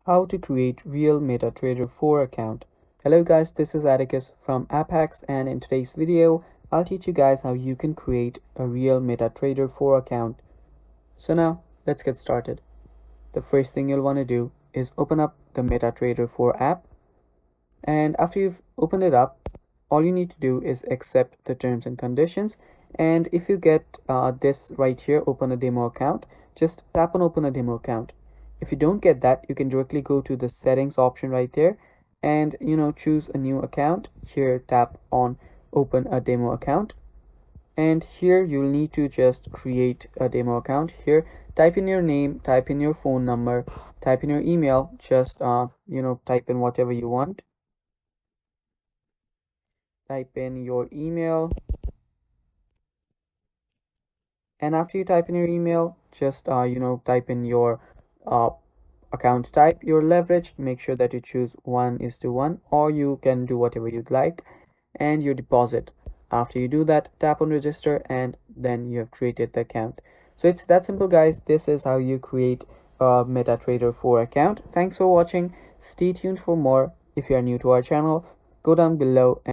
How to create real MetaTrader 4 account. Hello guys, this is Atticus from App Hacks, and in today's video, I'll teach you guys how you can create a real MetaTrader 4 account. So now, let's get started. The first thing you'll want to do is open up the MetaTrader 4 app, and after you've opened it up, all you need to do is accept the terms and conditions. And if you get this right here, open a demo account, just tap on open a demo account. If you don't get that, you can directly go to the settings option right there and choose a new account. Here tap on open a demo account, and here you'll need to just create a demo account. Here type in your name, type in your phone number, type in your email, just type in whatever you want. Type in your email, and after you type in your email, just type in your uh, account type, your leverage. Make sure that you choose 1:1, or you can do whatever you'd like, and your deposit. After you do that, tap on register, and then you have created the account. So it's that simple, guys. This is how you create a MetaTrader 4 account. Thanks for watching. Stay tuned for more. If you are new to our channel, go down below and